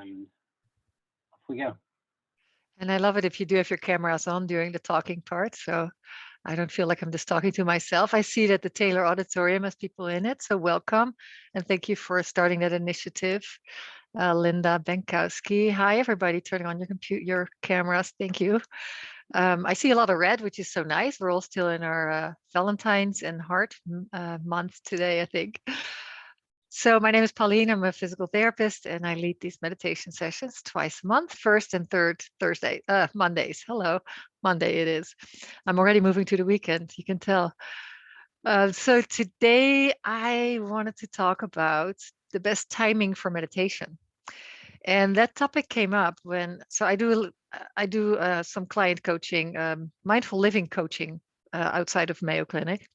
and off we go. And I love it if you do have your cameras on during the talking part. So I don't feel like I'm just talking to myself. I see that the Taylor Auditorium has people in it. So welcome. And thank you for starting that initiative, Linda Benkowski. Hi, everybody, turning on your cameras. Thank you. I see a lot of red, which is so nice. We're all still in our Valentine's and Heart month today, I think. So my name is Pauline. I'm a physical therapist, and I lead these meditation sessions twice a month, first and third Mondays. Hello, Monday it is. I'm already moving to the weekend. You can tell. So today I wanted to talk about the best timing for meditation, and that topic came up when. So I do some client coaching, mindful living coaching outside of Mayo Clinic.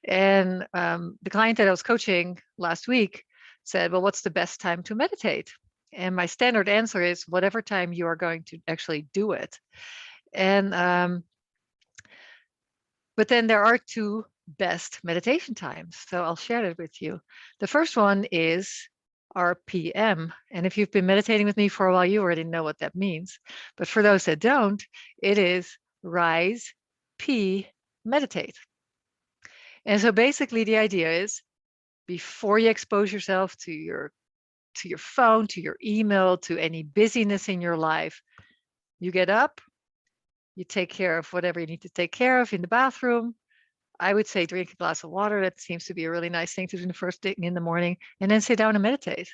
And the client that I was coaching last week said, well, what's the best time to meditate? And my standard answer is whatever time you are going to actually do it. And but then there are two best meditation times. So I'll share that with you. The first one is RPM. And if you've been meditating with me for a while, you already know what that means. But for those that don't, it is rise, P, meditate. And so basically the idea is before you expose yourself to your phone, to your email, to any busyness in your life, you get up, you take care of whatever you need to take care of in the bathroom. I would say drink a glass of water. That seems to be a really nice thing to do the first thing in the morning, and then sit down and meditate.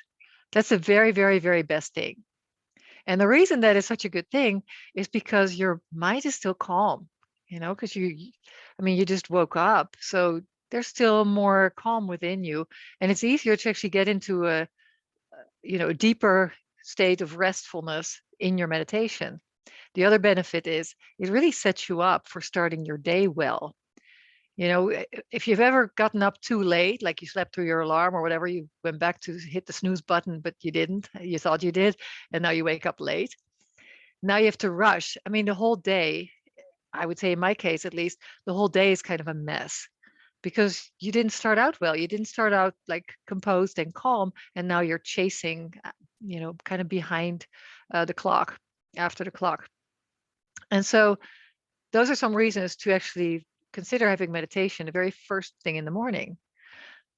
That's a very, very, very best thing. And the reason that is such a good thing is because your mind is still calm, because you just woke up. So there's still more calm within you. And it's easier to actually get into a deeper state of restfulness in your meditation. The other benefit is it really sets you up for starting your day well. If you've ever gotten up too late, like you slept through your alarm or whatever, you went back to hit the snooze button, but you didn't, you thought you did, and now you wake up late. Now you have to rush. I mean, the whole day, I would say in my case at least, the whole day is kind of a mess because you didn't start out well. You didn't start out like composed and calm, and now you're chasing, kind of behind the clock, after the clock. And so those are some reasons to actually consider having meditation the very first thing in the morning.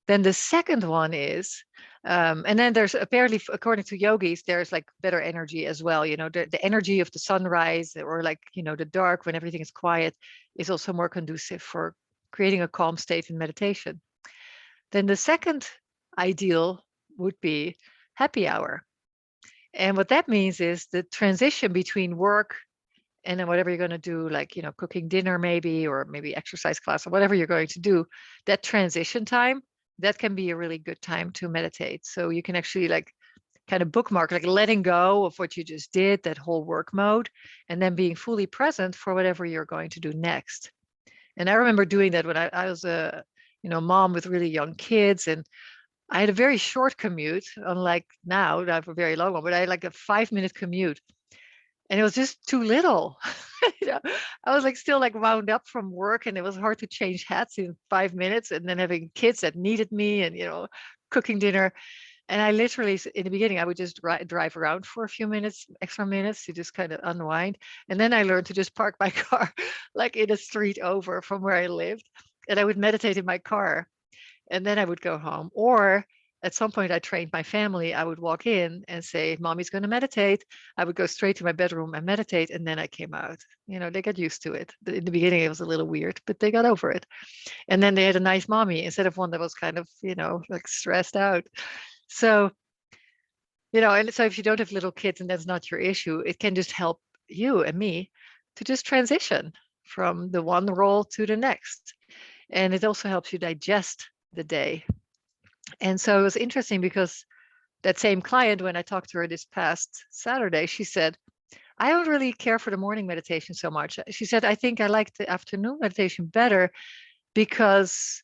Then the second one is, and then there's apparently, according to yogis, there's like better energy as well. The energy of the sunrise or the dark when everything is quiet is also more conducive for creating a calm state in meditation. Then the second ideal would be happy hour. And what that means is the transition between work and then whatever you're going to do, like, cooking dinner maybe, or maybe exercise class or whatever you're going to do, that transition time, that can be a really good time to meditate. So you can actually kind of bookmark, like letting go of what you just did, that whole work mode, and then being fully present for whatever you're going to do next. And I remember doing that when I was a, mom with really young kids, and I had a very short commute, unlike now, I have a very long one, but I had like a 5-minute commute. And it was just too little. I was still wound up from work, and it was hard to change hats in 5 minutes, and then having kids that needed me and, cooking dinner. And I literally, in the beginning, I would just drive around for a few minutes, extra minutes to just kind of unwind. And then I learned to just park my car in a street over from where I lived. And I would meditate in my car, and then I would go home. Or at some point I trained my family. I would walk in and say, Mommy's going to meditate. I would go straight to my bedroom and meditate. And then I came out. They got used to it. In the beginning, it was a little weird, but they got over it. And then they had a nice mommy instead of one that was kind of, stressed out. So, and so if you don't have little kids and that's not your issue, it can just help you and me to just transition from the one role to the next. And it also helps you digest the day. And so it was interesting because that same client, when I talked to her this past Saturday, she said, I don't really care for the morning meditation so much. She said, I think I like the afternoon meditation better because,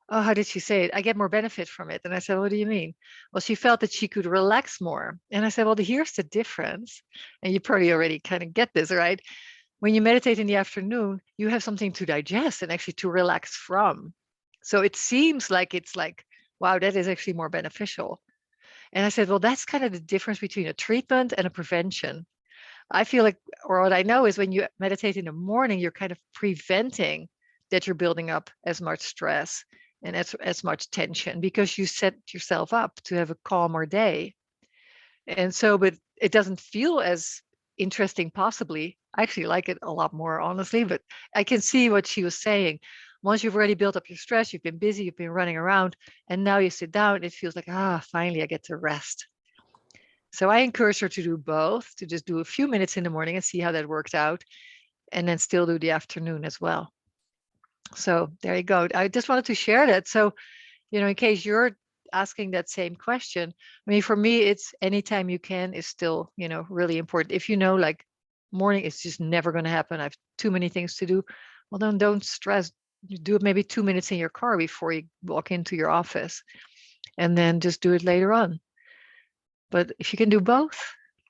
oh, how did she say it? I get more benefit from it. And I said, what do you mean? Well, she felt that she could relax more. And I said, well, here's the difference. And you probably already kind of get this, right? When you meditate in the afternoon, you have something to digest and actually to relax from. So it seems like it's wow, that is actually more beneficial. And I said, well, that's kind of the difference between a treatment and a prevention. I feel like, or what I know is when you meditate in the morning, you're kind of preventing that you're building up as much stress and as much tension because you set yourself up to have a calmer day. And so, but it doesn't feel as interesting, possibly. I actually like it a lot more, honestly, but I can see what she was saying. Once you've already built up your stress, you've been busy, you've been running around, and now you sit down, it feels like, finally I get to rest. So I encourage her to do both, to just do a few minutes in the morning and see how that works out, and then still do the afternoon as well. So there you go. I just wanted to share that. So, in case you're asking that same question, I mean, for me, it's anytime you can is still, really important. If like morning is just never going to happen, I have too many things to do, well, then don't stress. You do it maybe 2 minutes in your car before you walk into your office, and then just do it later on. But if you can do both,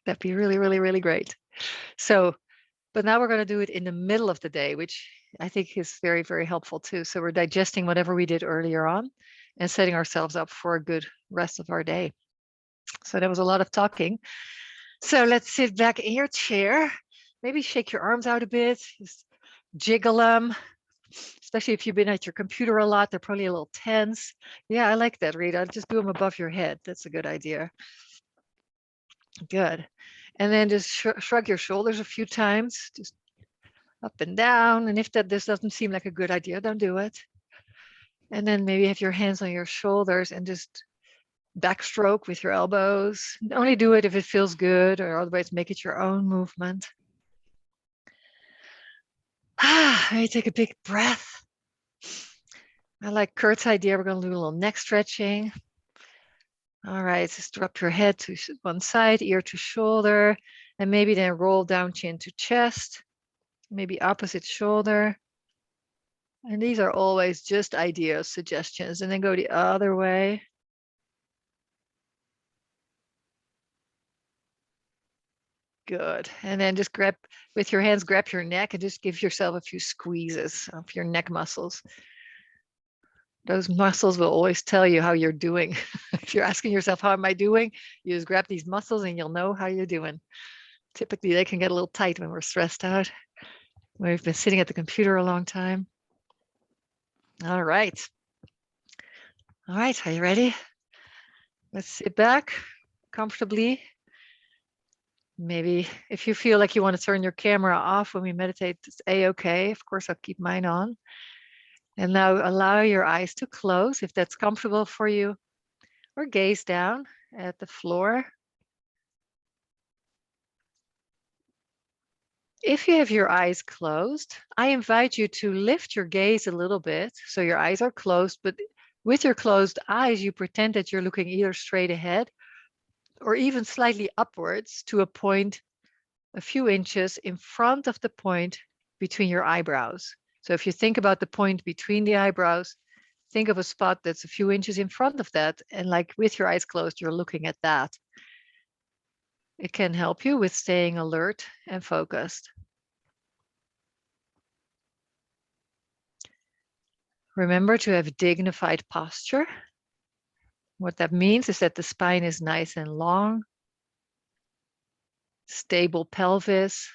that'd be really, really, really great. So, but now we're going to do it in the middle of the day, which I think is very, very helpful too. So we're digesting whatever we did earlier on and setting ourselves up for a good rest of our day. So that was a lot of talking. So let's sit back in your chair. Maybe shake your arms out a bit, just jiggle them, especially if you've been at your computer a lot. They're probably a little tense. Yeah, I like that, Rita. Just do them above your head. That's a good idea. Good. And then just shrug your shoulders a few times, just up and down. And if this doesn't seem like a good idea, don't do it. And then maybe have your hands on your shoulders and just backstroke with your elbows. Only do it if it feels good, or otherwise make it your own movement. Maybe take a big breath. I like Kurt's idea. We're going to do a little neck stretching. All right, just drop your head to one side, ear to shoulder, and maybe then roll down chin to chest, maybe opposite shoulder. And these are always just ideas, suggestions, and then go the other way. Good. And then just grab with your hands, grab your neck and just give yourself a few squeezes of your neck muscles. Those muscles will always tell you how you're doing. If you're asking yourself, how am I doing? You just grab these muscles and you'll know how you're doing. Typically, they can get a little tight when we're stressed out. We've been sitting at the computer a long time. All right. All right, are you ready? Let's sit back comfortably. Maybe if you feel like you want to turn your camera off when we meditate, it's a-okay. Of course, I'll keep mine on. And now allow your eyes to close if that's comfortable for you, or gaze down at the floor. If you have your eyes closed, I invite you to lift your gaze a little bit. So your eyes are closed, but with your closed eyes, you pretend that you're looking either straight ahead or even slightly upwards to a point a few inches in front of the point between your eyebrows. So if you think about the point between the eyebrows, think of a spot that's a few inches in front of that. And like with your eyes closed, you're looking at that. It can help you with staying alert and focused. Remember to have dignified posture. What that means is that the spine is nice and long, stable pelvis,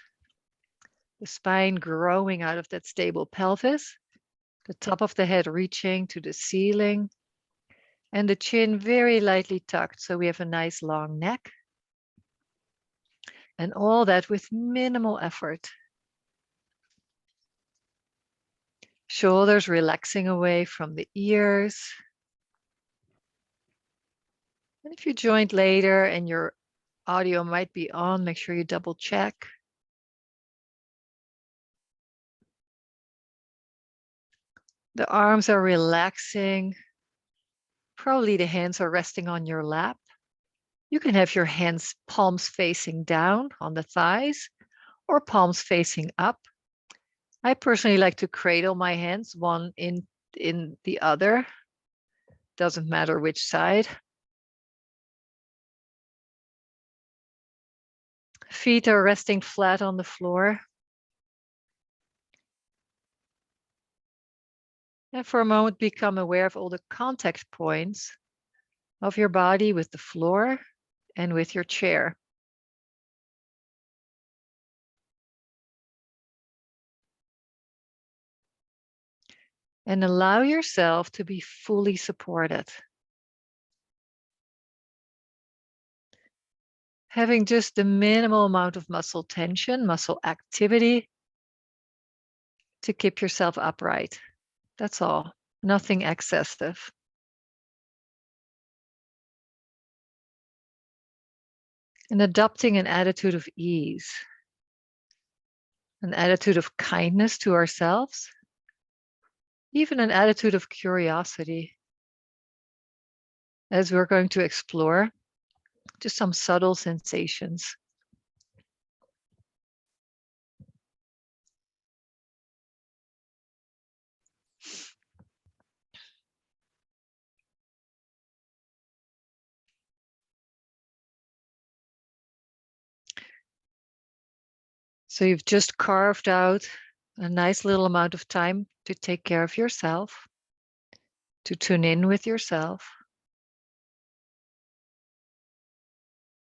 the spine growing out of that stable pelvis, the top of the head reaching to the ceiling, and the chin very lightly tucked, so we have a nice long neck. And all that with minimal effort. Shoulders relaxing away from the ears. And if you joined later and your audio might be on, make sure you double check. The arms are relaxing. Probably the hands are resting on your lap. You can have your hands palms facing down on the thighs or palms facing up. I personally like to cradle my hands, one in the other. Doesn't matter which side. Feet are resting flat on the floor. And for a moment, become aware of all the contact points of your body with the floor and with your chair. And allow yourself to be fully supported. Having just the minimal amount of muscle tension, muscle activity to keep yourself upright. That's all, nothing excessive. And adopting an attitude of ease, an attitude of kindness to ourselves, even an attitude of curiosity, as we're going to explore just some subtle sensations. So you've just carved out a nice little amount of time to take care of yourself, to tune in with yourself,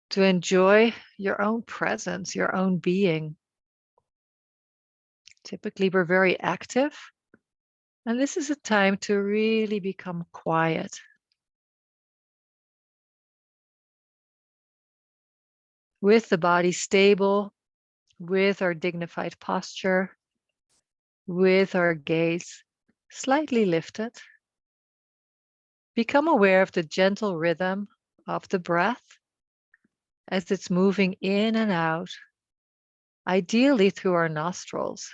to enjoy your own presence, your own being. Typically, we're very active, and this is a time to really become quiet. With the body stable, with our dignified posture, with our gaze slightly lifted. Become aware of the gentle rhythm of the breath as it's moving in and out, ideally through our nostrils.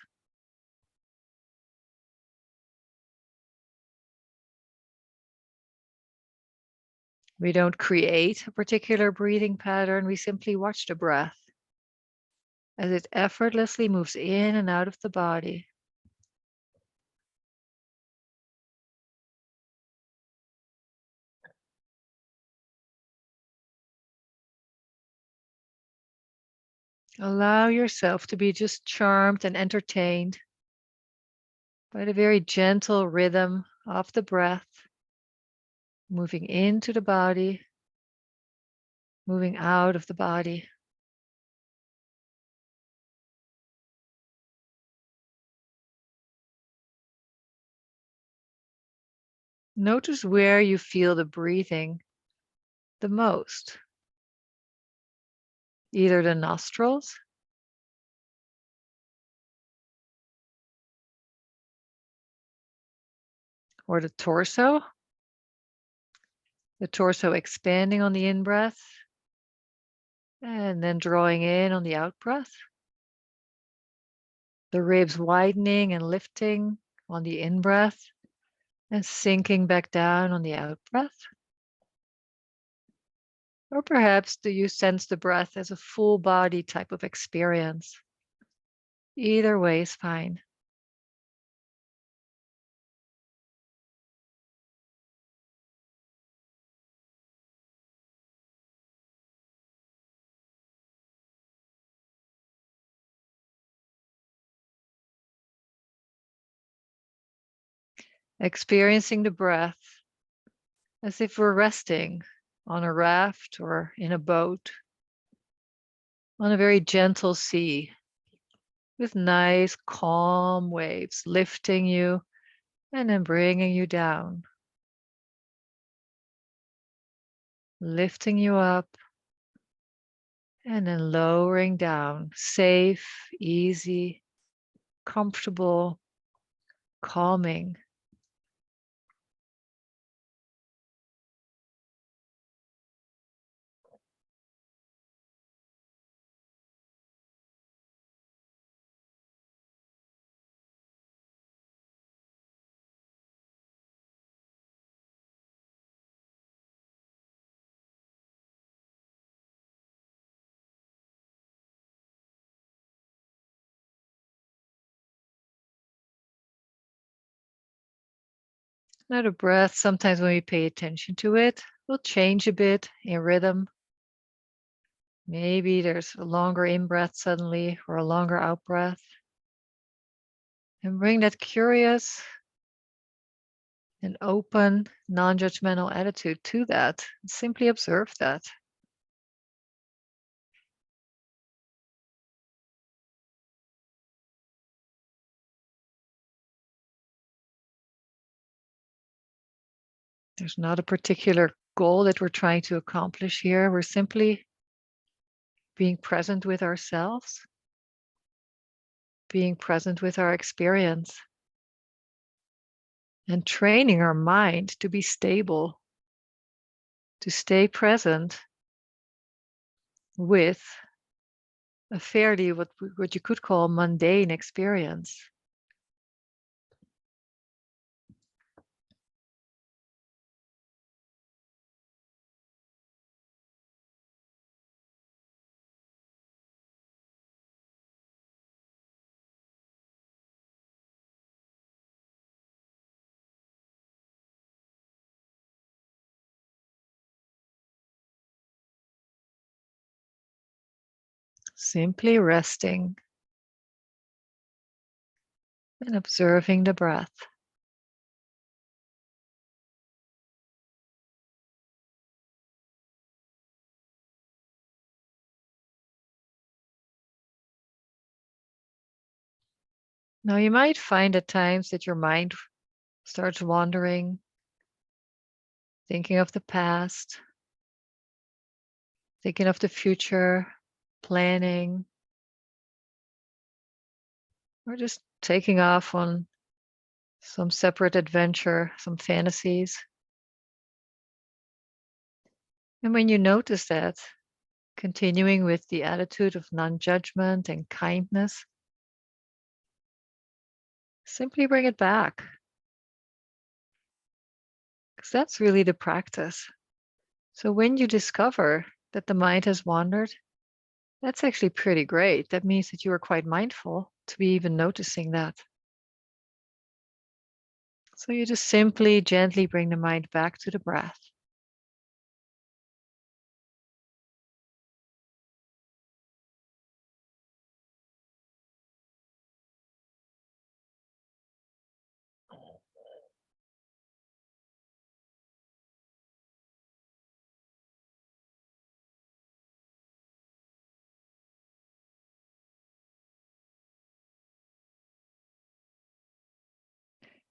We don't create a particular breathing pattern, we simply watch the breath as it effortlessly moves in and out of the body. Allow yourself to be just charmed and entertained by the very gentle rhythm of the breath, moving into the body, moving out of the body. Notice where you feel the breathing the most. Either the nostrils or the torso expanding on the in-breath and then drawing in on the out-breath. The ribs widening and lifting on the in-breath and sinking back down on the out-breath. Or perhaps do you sense the breath as a full body type of experience? Either way is fine. Experiencing the breath as if we're resting on a raft or in a boat on a very gentle sea with nice calm waves lifting you and then bringing you down, lifting you up and then lowering down, safe, easy, comfortable, calming. Now the breath, sometimes when we pay attention to it, will change a bit in rhythm. Maybe there's a longer in-breath suddenly or a longer out-breath. And bring that curious an open, non-judgmental attitude to that. Simply observe that. There's not a particular goal that we're trying to accomplish here. We're simply being present with ourselves, being present with our experience, and training our mind to be stable, to stay present with a fairly what you could call mundane experience. Simply resting and observing the breath. Now, you might find at times that your mind starts wandering, thinking of the past, thinking of the future, planning, or just taking off on some separate adventure, some fantasies. And when you notice that, continuing with the attitude of non-judgment and kindness, simply bring it back. Because that's really the practice. So when you discover that the mind has wandered, that's actually pretty great. That means that you are quite mindful to be even noticing that. So you just simply gently bring the mind back to the breath.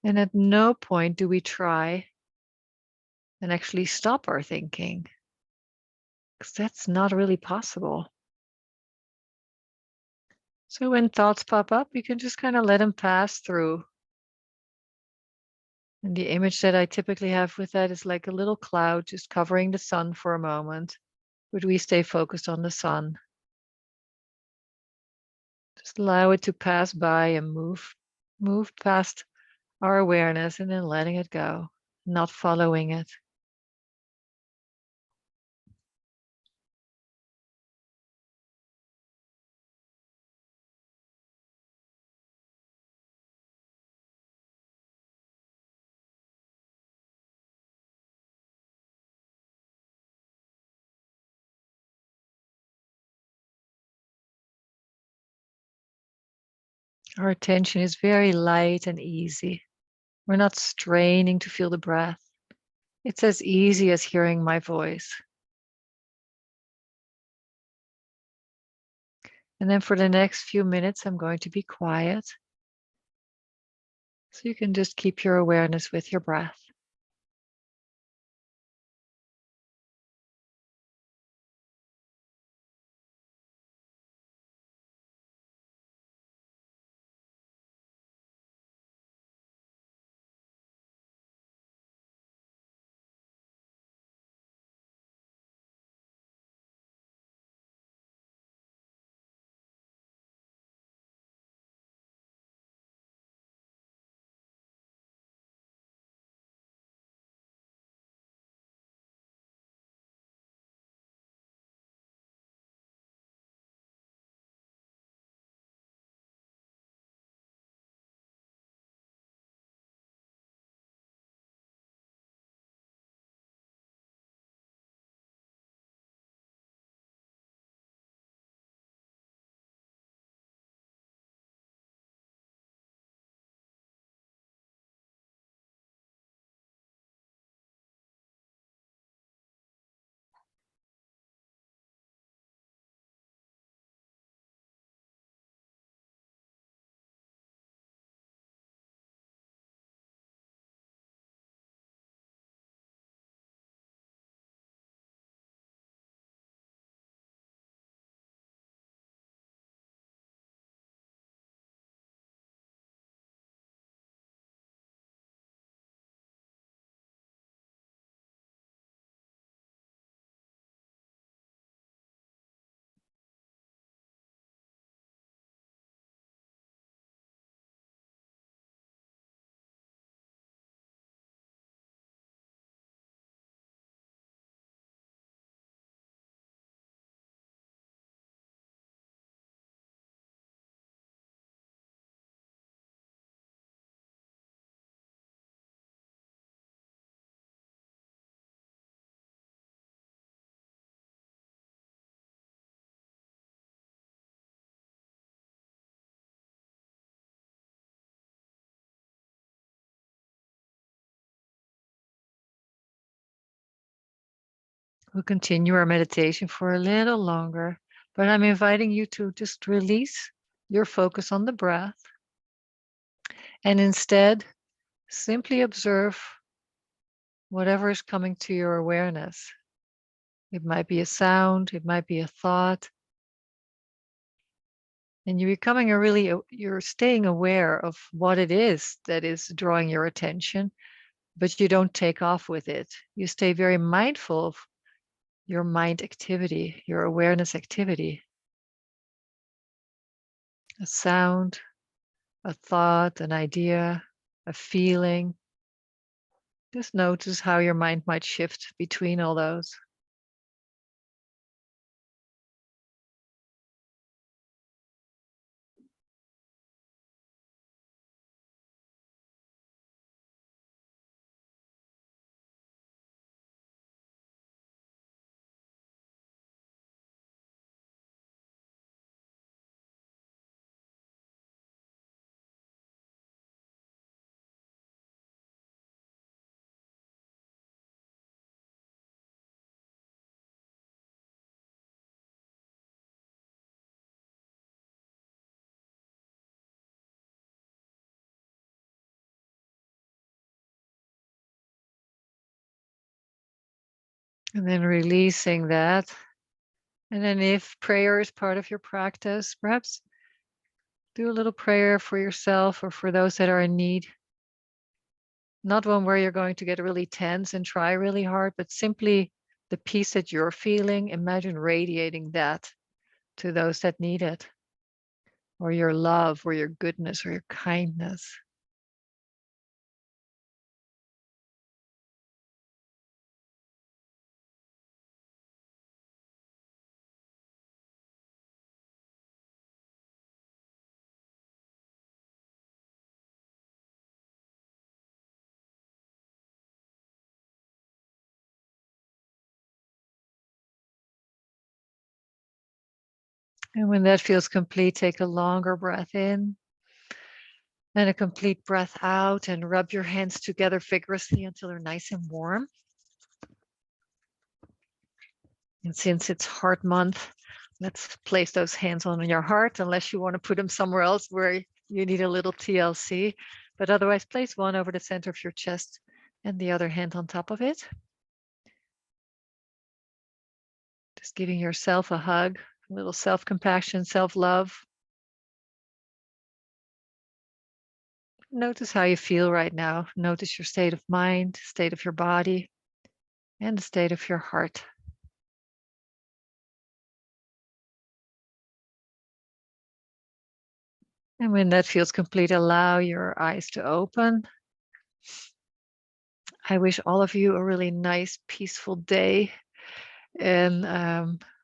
And at no point do we try and actually stop our thinking, because that's not really possible. So when thoughts pop up, you can just kind of let them pass through. And the image that I typically have with that is like a little cloud just covering the sun for a moment, but we stay focused on the sun. Just allow it to pass by and move past our awareness and then letting it go, not following it. Our attention is very light and easy. We're not straining to feel the breath. It's as easy as hearing my voice. And then for the next few minutes, I'm going to be quiet. So you can just keep your awareness with your breath. We'll continue our meditation for a little longer, but I'm inviting you to just release your focus on the breath and instead simply observe whatever is coming to your awareness. It might be a sound, it might be a thought. And you're staying aware of what it is that is drawing your attention, but you don't take off with it. You stay very mindful of your mind activity, your awareness activity. A sound, a thought, an idea, a feeling. Just notice how your mind might shift between all those. And then releasing that. And then if prayer is part of your practice, perhaps do a little prayer for yourself or for those that are in need. Not one where you're going to get really tense and try really hard, but simply the peace that you're feeling, imagine radiating that to those that need it, or your love, or your goodness, or your kindness. And when that feels complete, take a longer breath in and a complete breath out, and rub your hands together vigorously until they're nice and warm. And since it's heart month, let's place those hands on your heart, unless you want to put them somewhere else where you need a little TLC. But otherwise, place one over the center of your chest and the other hand on top of it. Just giving yourself a hug, a little self-compassion, self-love. Notice how you feel right now. Notice your state of mind, state of your body, and the state of your heart. And when that feels complete, allow your eyes to open. I wish all of you a really nice, peaceful day. And